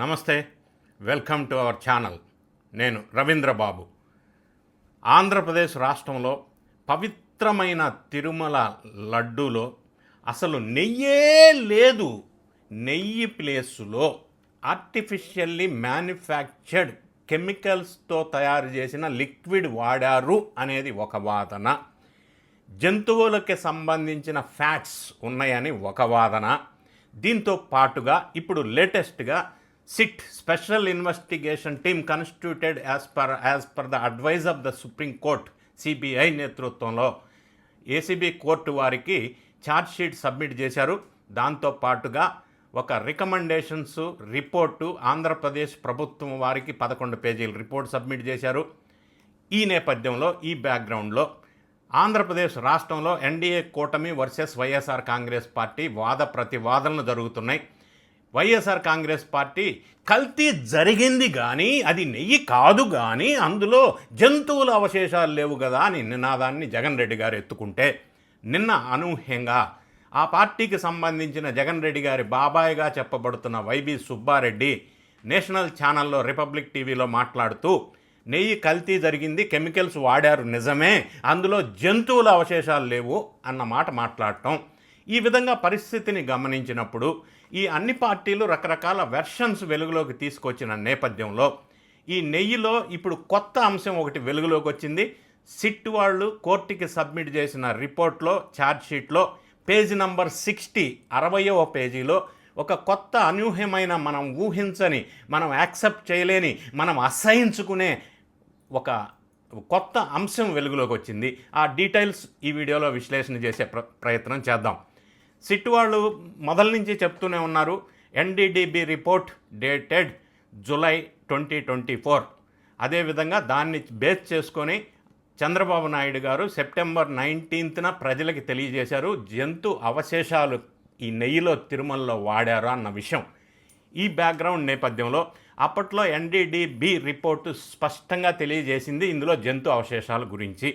నమస్తే, welcome to our channel. నేను రవీంద్రబాబు. ఆంధ్రప్రదేశ్ రాష్ట్రంలో పవిత్రమైన తిరుమల లడ్డూలో అసలు నెయ్యే లేదు. నెయ్యి ప్లేసులో ఆర్టిఫిషియల్లీ మ్యానుఫ్యాక్చర్డ్ కెమికల్స్తో తయారు చేసిన లిక్విడ్ వాడారు అనేది ఒక వాదన. జంతువులకి సంబంధించిన ఫ్యాట్స్ ఉన్నాయని ఒక వాదన. దీంతో పాటుగా ఇప్పుడు లేటెస్ట్గా SIT special investigation team constituted as per the advice of the Supreme Court CBI నేతృత్వంలో ఏసీబీ కోర్టు వారికి ఛార్జ్షీట్ సబ్మిట్ చేశారు. దాంతో పాటుగా ఒక రికమెండేషన్స్ రిపోర్టు ఆంధ్రప్రదేశ్ ప్రభుత్వం వారికి 11 పేజీల రిపోర్ట్ సబ్మిట్ చేశారు. ఈ నేపథ్యంలో ఈ బ్యాక్గ్రౌండ్లో ఆంధ్రప్రదేశ్ రాష్ట్రంలో ఎన్డీఏ కూటమి వర్సెస్ వైఎస్ఆర్ కాంగ్రెస్ పార్టీ వాద ప్రతివాదనలు జరుగుతున్నాయి. వైఎస్ఆర్ కాంగ్రెస్ పార్టీ కల్తీ జరిగింది కానీ అది నెయ్యి కాదు కానీ అందులో జంతువుల అవశేషాలు లేవు కదా అని నినాదాన్ని జగన్ రెడ్డి గారు ఎత్తుకుంటే, నిన్న అనూహ్యంగా ఆ పార్టీకి సంబంధించిన జగన్ రెడ్డి గారి బాబాయిగా చెప్పబడుతున్న వైబీ సుబ్బారెడ్డి నేషనల్ ఛానల్లో రిపబ్లిక్ టీవీలో మాట్లాడుతూ నెయ్యి కల్తీ జరిగింది, కెమికల్స్ వాడారు నిజమే, అందులో జంతువుల అవశేషాలు లేవు అన్న మాట మాట్లాడటం. ఈ విధంగా పరిస్థితిని గమనించినప్పుడు ఈ అన్ని పార్టీలు రకరకాల వెర్షన్స్ వెలుగులోకి తీసుకొచ్చిన నేపథ్యంలో ఈ నెయ్యిలో ఇప్పుడు కొత్త అంశం ఒకటి వెలుగులోకి వచ్చింది. సిట్ వాళ్ళు కోర్టుకి సబ్మిట్ చేసిన రిపోర్ట్లో ఛార్జ్షీట్లో పేజీ నంబర్ 60వ పేజీలో ఒక కొత్త అనూహ్యమైన, మనం ఊహించని, మనం యాక్సెప్ట్ చేయలేని, మనం అసహించుకునే ఒక కొత్త అంశం వెలుగులోకి వచ్చింది. ఆ డీటెయిల్స్ ఈ వీడియోలో విశ్లేషణ చేసే ప్రయత్నం చేద్దాం. సిట్ వాళ్ళు మొదల నుంచి చెప్తూనే ఉన్నారు, ఎన్డీడీబీ రిపోర్ట్ డేటెడ్ జూలై 2024. అదేవిధంగా దాన్ని బేస్ చేసుకొని చంద్రబాబు నాయుడు గారు సెప్టెంబర్ 19న ప్రజలకి తెలియజేశారు జంతు అవశేషాలు ఈ నెయ్యిలో తిరుమలలో వాడారు అన్న విషయం. ఈ బ్యాక్గ్రౌండ్ నేపథ్యంలో అప్పట్లో ఎన్డీడీబీ రిపోర్టు స్పష్టంగా తెలియజేసింది ఇందులో జంతు అవశేషాల గురించి.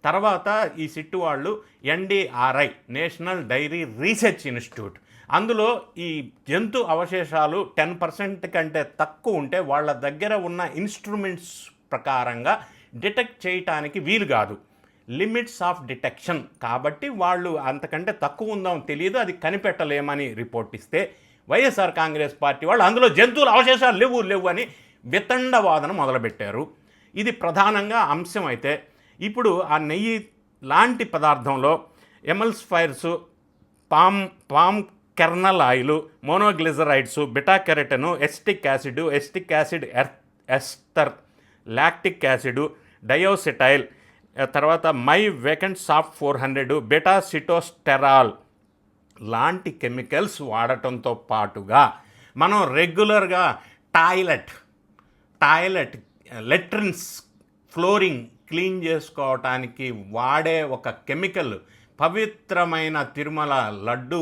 తర్వాత ఈ సిట్టు వాళ్ళు NDRI national dairy research institute, అందులో ఈ జంతు అవశేషాలు 10% కంటే తక్కువ ఉంటే వాళ్ళ దగ్గర ఉన్న ఇన్స్ట్రుమెంట్స్ ప్రకారంగా డిటెక్ట్ చేయటానికి వీలు కాదు, లిమిట్స్ ఆఫ్ డిటెక్షన్. కాబట్టి వాళ్ళు అంతకంటే తక్కువ ఉందామని తెలియదు, అది కనిపెట్టలేమని రిపోర్ట్ ఇస్తే వైఎస్ఆర్ కాంగ్రెస్ పార్టీ వాళ్ళు అందులో జంతువుల అవశేషాలు లేవు అని వితండవాదన మొదలుపెట్టారు. ఇది ప్రధానంగా అంశం. అయితే ఇప్పుడు ఆ నెయ్యి లాంటి పదార్థంలో emulsifiers, palm kernel oil, monoglycerides, beta carotene, acetic acid ester, lactic acid, diacetyl, తర్వాత మై వేకెంట్ సాఫ్ట్ 400, బెటా సిటోస్టెరాల్ లాంటి కెమికల్స్ వాడటంతో పాటుగా మనం రెగ్యులర్గా టాయిలెట్ లెట్రిన్స్ ఫ్లోరింగ్ క్లీన్ చేసుకోవటానికి వాడే ఒక కెమికల్ పవిత్రమైన తిరుమల లడ్డు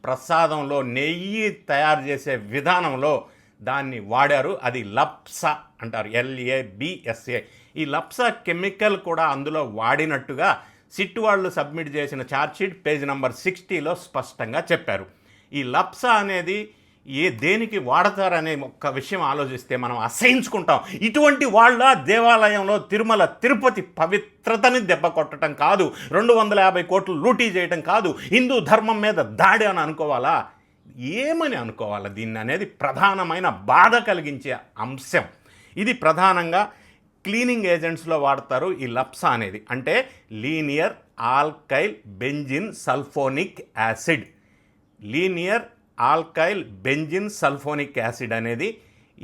ప్రసాదంలో నెయ్యి తయారు చేసే విధానంలో దాన్ని వాడారు. అది లప్సా అంటారు, LABSA. ఈ లప్సా కెమికల్ కూడా అందులో వాడినట్టుగా సిట్ వాళ్ళు సబ్మిట్ చేసిన ఛార్జ్షీట్ పేజ్ నంబర్ 60లో స్పష్టంగా చెప్పారు. ఈ లప్సా అనేది దేనికి వాడతారనే ఒక్క విషయం ఆలోచిస్తే మనం అసహించుకుంటాం. ఇటువంటి వాళ్ళ దేవాలయంలో తిరుమల తిరుపతి పవిత్రతని దెబ్బ కొట్టడం కాదు, 250 కోట్లు లూటీ చేయటం కాదు, హిందూ ధర్మం మీద దాడి అని అనుకోవాలా, ఏమని అనుకోవాలా దీన్ని అనేది ప్రధానమైన బాధ కలిగించే అంశం. ఇది ప్రధానంగా క్లీనింగ్ ఏజెంట్స్లో వాడతారు ఈ లప్సా అనేది. అంటే linear alkyl benzene sulphonic acid అనేది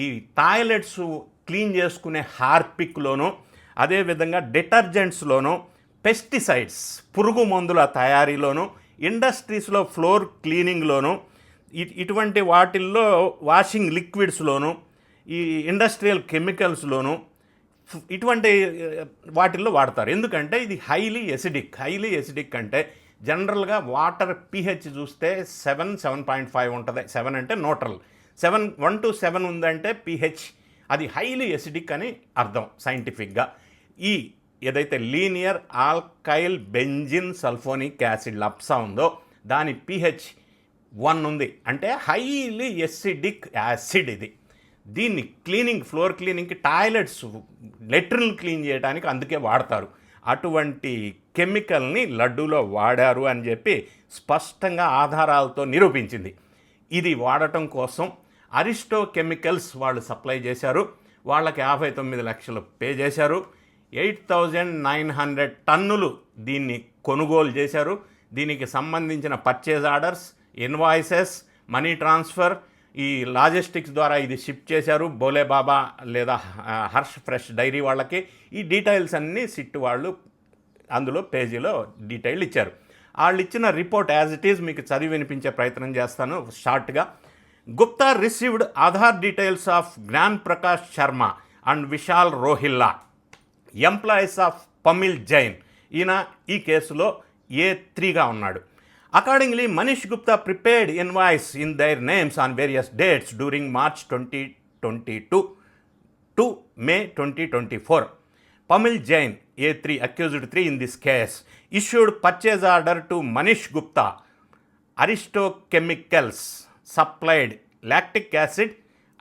ఈ టాయిలెట్స్ క్లీన్ చేసుకునే హార్పిక్లోనూ, అదేవిధంగా డిటర్జెంట్స్లోనూ, పెస్టిసైడ్స్ పురుగు మందుల తయారీలోనూ, ఇండస్ట్రీస్లో ఫ్లోర్ క్లీనింగ్లోనూ, ఇటువంటి వాటిల్లో వాషింగ్ లిక్విడ్స్లోనూ, ఈ ఇండస్ట్రియల్ కెమికల్స్లోనూ, ఇటువంటి వాటిల్లో వాడతారు. ఎందుకంటే ఇది హైలీ ఎసిడిక్ అంటే జనరల్గా వాటర్ pH చూస్తే 7.5 ఉంటుంది. 7 అంటే న్యూట్రల్, 1 to 7 ఉందంటే pH అది హైలీ ఎసిడిక్ అని అర్థం సైంటిఫిక్గా. ఈ ఏదైతే linear alkyl benzene sulphonic acid లప్సా ఉందో దాని pH 1 ఉంది, అంటే హైలీ ఎసిడిక్ యాసిడ్ ఇది. దీన్ని ఫ్లోర్ క్లీనింగ్కి, టాయిలెట్స్, లెట్రిన్లు క్లీన్ చేయడానికి అందుకే వాడతారు. అటువంటి కెమికల్ని లడ్డూలో వాడారు అని చెప్పి స్పష్టంగా ఆధారాలతో నిరూపించింది. ఇది వాడటం కోసం అరిస్టో కెమికల్స్ వాళ్ళు సప్లై చేశారు. వాళ్ళకి 59 లక్షలు పే చేశారు. 8,900 టన్నులు దీన్ని కొనుగోలు చేశారు. దీనికి సంబంధించిన purchase orders, invoices, money transfer, ఈ లాజిస్టిక్స్ ద్వారా ఇది షిప్ చేశారు బోలే బాబా లేదా హర్ష్ ఫ్రెష్ డైరీ వాళ్ళకి. ఈ డీటెయిల్స్ అన్నీ సిట్ వాళ్ళు అందులో పేజీలో డీటెయిల్ ఇచ్చారు. వాళ్ళు ఇచ్చిన రిపోర్ట్ యాజ్ ఇట్ ఈజ్ మీకు చదివి వినిపించే ప్రయత్నం చేస్తాను షార్ట్గా. Gupta received Aadhaar details of Gyan Prakash Sharma and Vishal Rohilla, employees of Pamil Jain. ఈయన ఈ కేసులో A3గా ఉన్నాడు. Accordingly Manish Gupta prepared invoice in their names on various dates during March 2022 to May 2024. Pamil Jain, A3, accused 3 in this case, issued purchase order to Manish Gupta. Aristo Chemicals supplied lactic acid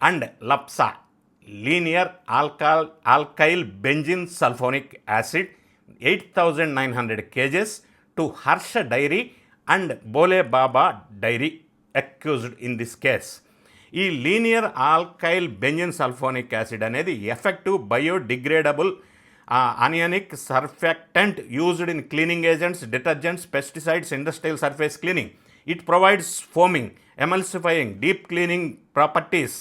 and LAPSA, linear alkyl benzene sulfonic acid, 8,900 kgs to Harsha Dairy and Bole Baba Dairy accused in this case. ఈ linear alkyl benzene sulphonic acid అనేది effective biodegradable anionic surfactant used in cleaning agents, detergents, pesticides, industrial surface cleaning. It provides foaming, emulsifying, deep cleaning properties.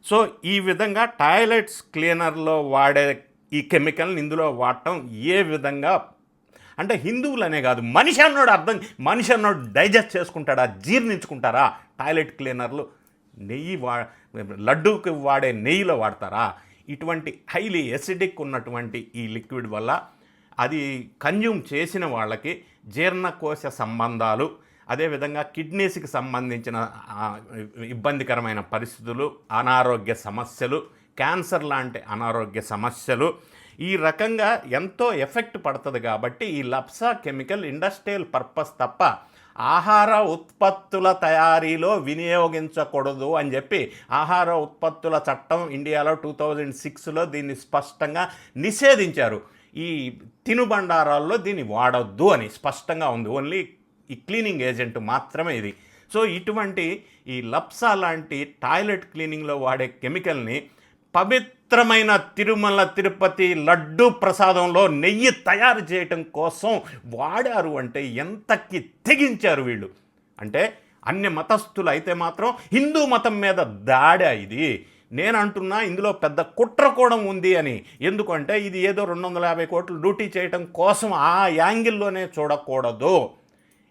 So ఈ విధంగా toilets క్లీనర్లో వాడే ఈ కెమికల్ని ఇందులో వాడటం ఏ విధంగా అంటే హిందువులనే కాదు, మనిషి అన్నోడు డైజెస్ట్ చేసుకుంటాడా, జీర్ణించుకుంటారా? టాయిలెట్ క్లీనర్లు లడ్డూకి వాడే నెయ్యిలో వాడతారా? ఇటువంటి హైలీ ఎసిడిక్ ఉన్నటువంటి ఈ లిక్విడ్ వల్ల అది కన్జ్యూమ్ చేసిన వాళ్ళకి జీర్ణకోశ సంబంధాలు, అదేవిధంగా కిడ్నీస్కి సంబంధించిన ఇబ్బందికరమైన పరిస్థితులు, అనారోగ్య సమస్యలు, క్యాన్సర్ లాంటి అనారోగ్య సమస్యలు ఈ రకంగా ఎంతో ఎఫెక్ట్ పడుతుంది. కాబట్టి ఈ లప్సా కెమికల్ ఇండస్ట్రియల్ పర్పస్ తప్ప ఆహార ఉత్పత్తుల తయారీలో వినియోగించకూడదు అని చెప్పి ఆహార ఉత్పత్తుల చట్టం ఇండియాలో 2006లో దీన్ని స్పష్టంగా నిషేధించారు. ఈ తినుబండారాల్లో దీన్ని వాడొద్దు అని స్పష్టంగా ఉంది. ఓన్లీ ఈ క్లీనింగ్ ఏజెంట్ మాత్రమే ఇది. సో ఇటువంటి ఈ లప్సా లాంటి టాయిలెట్ క్లీనింగ్లో వాడే కెమికల్ని పవిత్రమైన తిరుమల తిరుపతి లడ్డు ప్రసాదంలో నెయ్యి తయారు చేయటం కోసం వాడారు అంటే ఎంతకి తెగించారు వీళ్ళు. అంటే అన్య మతస్థులు అయితే మాత్రం హిందూ మతం మీద దాడా ఇది. నేను అంటున్నా ఇందులో పెద్ద కుట్ర కూడా ఉంది అని. ఎందుకంటే ఇది ఏదో 250 కోట్లు డ్యూటీ చేయటం కోసం ఆ యాంగిల్లోనే చూడకూడదు.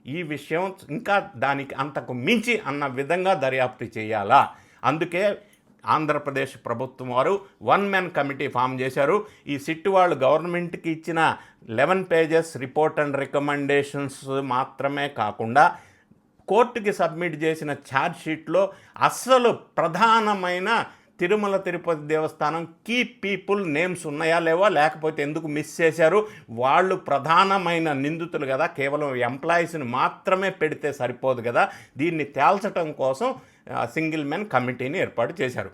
ఈ విషయం ఇంకా దానికి అంతకు మించి అన్న విధంగా దర్యాప్తు చేయాలా. అందుకే ఆంధ్రప్రదేశ్ ప్రభుత్వం వారు 1 man కమిటీ ఫామ్ చేశారు. ఈ సిట్ వాళ్ళు గవర్నమెంట్కి ఇచ్చిన 11 pages రిపోర్ట్ అండ్ రికమెండేషన్స్ మాత్రమే కాకుండా కోర్టుకి సబ్మిట్ చేసిన ఛార్జ్ షీట్లో అస్సలు ప్రధానమైన తిరుమల తిరుపతి దేవస్థానం కీ పీపుల్ నేమ్స్ ఉన్నాయా లేవా, లేకపోతే ఎందుకు మిస్ చేశారు, వాళ్ళు ప్రధానమైన నిందితులు కదా, కేవలం ఎంప్లాయీస్ని మాత్రమే పెడితే సరిపోదు కదా, దీన్ని తేల్చడం కోసం సింగిల్ మెన్ కమిటీని ఏర్పాటు చేశారు.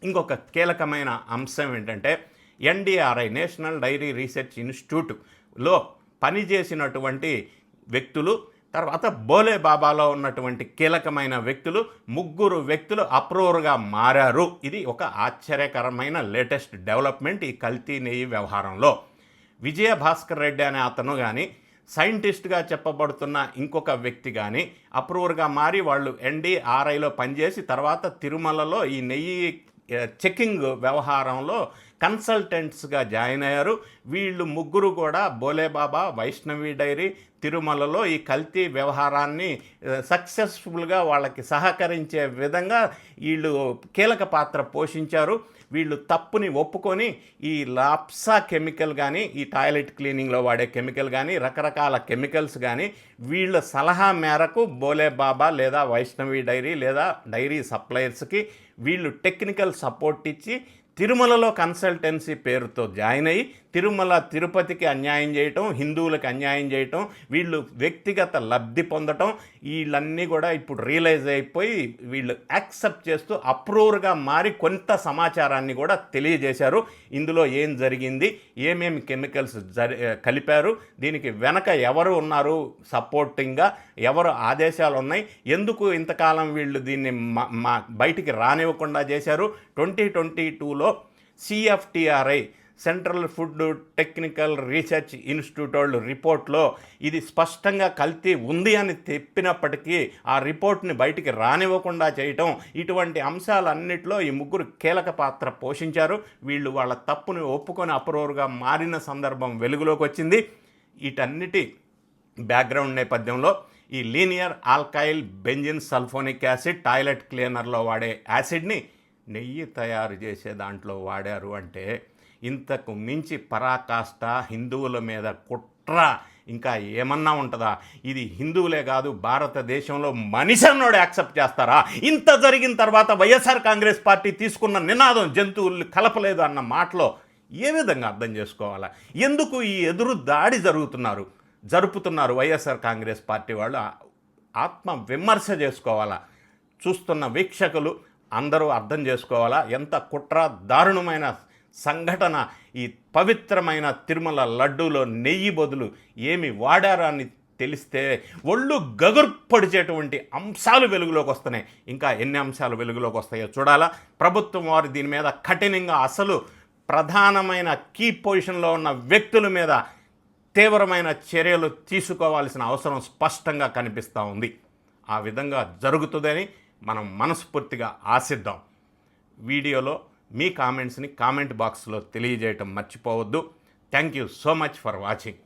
ఇంకొక కీలకమైన అంశం ఏంటంటే NDRI, నేషనల్ డైరీ రీసెర్చ్ ఇన్స్టిట్యూట్లో పనిచేసినటువంటి వ్యక్తులు, తర్వాత బోలే బాబాలో ఉన్నటువంటి కీలకమైన వ్యక్తులు, 3 వ్యక్తులు అప్రూవర్గా మారారు. ఇది ఒక ఆశ్చర్యకరమైన లేటెస్ట్ డెవలప్మెంట్ ఈ కల్తీ నెయ్యి వ్యవహారంలో. విజయ భాస్కర్ రెడ్డి అనే అతను కానీ, సైంటిస్ట్గా చెప్పబడుతున్న ఇంకొక వ్యక్తి కానీ అప్రూవర్గా మారి వాళ్ళు NDRIలో పనిచేసి తర్వాత తిరుమలలో ఈ నెయ్యి చెకింగ్ వ్యవహారంలో కన్సల్టెంట్స్గా జాయిన్ అయ్యారు. వీళ్ళు 3 కూడా బోలేబాబా, వైష్ణవి డైరీ, తిరుమలలో ఈ కల్తీ వ్యవహారాన్ని సక్సెస్ఫుల్గా వాళ్ళకి సహకరించే విధంగా వీళ్ళు కీలక పాత్ర పోషించారు. వీళ్ళు తప్పుని ఒప్పుకొని ఈ లాప్సా కెమికల్ కానీ, ఈ టాయిలెట్ క్లీనింగ్లో వాడే కెమికల్ కానీ, రకరకాల కెమికల్స్ కానీ వీళ్ళ సలహా మేరకు బోలే బాబా లేదా వైష్ణవి డైరీ లేదా డైరీ సప్లయర్స్కి వీళ్ళు టెక్నికల్ సపోర్ట్ ఇచ్చి తిరుమలలో కన్సల్టెన్సీ పేరుతో జాయిన్ అయ్యి తిరుమల తిరుపతికి అన్యాయం చేయటం, హిందువులకు అన్యాయం చేయటం, వీళ్ళు వ్యక్తిగత లబ్ధి పొందటం, వీళ్ళన్నీ కూడా ఇప్పుడు రియలైజ్ అయిపోయి వీళ్ళు యాక్సెప్ట్ చేస్తూ అప్రూవర్గా మారి కొంత సమాచారాన్ని కూడా తెలియజేశారు. ఇందులో ఏం జరిగింది, ఏమేమి కెమికల్స్ కలిపారు, దీనికి వెనక ఎవరు ఉన్నారు సపోర్టింగ్గా, ఎవరు ఆదేశాలు ఉన్నాయి, ఎందుకు ఇంతకాలం వీళ్ళు దీన్ని బయటికి రానివ్వకుండా చేశారు. 2022లో CFTRI central food technical research institute వాళ్ళు రిపోర్ట్లో ఇది స్పష్టంగా కల్తీ ఉంది అని చెప్పినప్పటికీ ఆ రిపోర్ట్ని బయటికి రానివ్వకుండా చేయటం, ఇటువంటి అంశాలన్నింటిలో ఈ ముగ్గురు కీలక పాత్ర పోషించారు. వీళ్ళు వాళ్ళ తప్పుని ఒప్పుకొని అప్రూవర్గా మారిన సందర్భం వెలుగులోకి వచ్చింది. వీటన్నిటి బ్యాక్గ్రౌండ్ నేపథ్యంలో ఈ linear alkyl benzene sulphonic acid toilet క్లీనర్లో వాడే యాసిడ్ని నెయ్యి తయారు చేసే దాంట్లో వాడారు అంటే ఇంతకు మించి పరాకాష్ట, హిందువుల మీద కుట్ర ఇంకా ఏమన్నా ఉంటుందా? ఇది హిందువులే కాదు, భారతదేశంలో మనిషి అన్నోడు యాక్సెప్ట్ చేస్తారా? ఇంత జరిగిన తర్వాత వైఎస్ఆర్ కాంగ్రెస్ పార్టీ తీసుకున్న నినాదం జంతువుల్ని కలపలేదు అన్న మాటలో ఏ విధంగా అర్థం చేసుకోవాలా? ఎందుకు ఈ ఎదురు దాడి జరుపుతున్నారు వైఎస్ఆర్ కాంగ్రెస్ పార్టీ వాళ్ళు? ఆత్మ విమర్శ చేసుకోవాలా? చూస్తున్న వీక్షకులు అందరూ అర్థం చేసుకోవాలా ఎంత కుట్ర దారుణమైన సంఘటన. ఈ పవిత్రమైన తిరుమల లడ్డూలో నెయ్యి బదులు ఏమి వాడారా అని తెలిస్తే ఒళ్ళు గగుర్పడిచేటువంటి అంశాలు వెలుగులోకి వస్తున్నాయి. ఇంకా ఎన్ని అంశాలు వెలుగులోకి వస్తాయో చూడాలా. ప్రభుత్వం వారు దీని మీద కఠినంగా, అసలు ప్రధానమైన కీ పొజిషన్లో ఉన్న వ్యక్తుల మీద తీవ్రమైన చర్యలు తీసుకోవాల్సిన అవసరం స్పష్టంగా కనిపిస్తూ ఉంది. ఆ విధంగా జరుగుతుందని మనం మనస్ఫూర్తిగా ఆశిద్దాం. వీడియోలో మీ కామెంట్స్ని కామెంట్ బాక్స్లో తెలియజేయటం మర్చిపోవద్దు. Thank you so much for watching.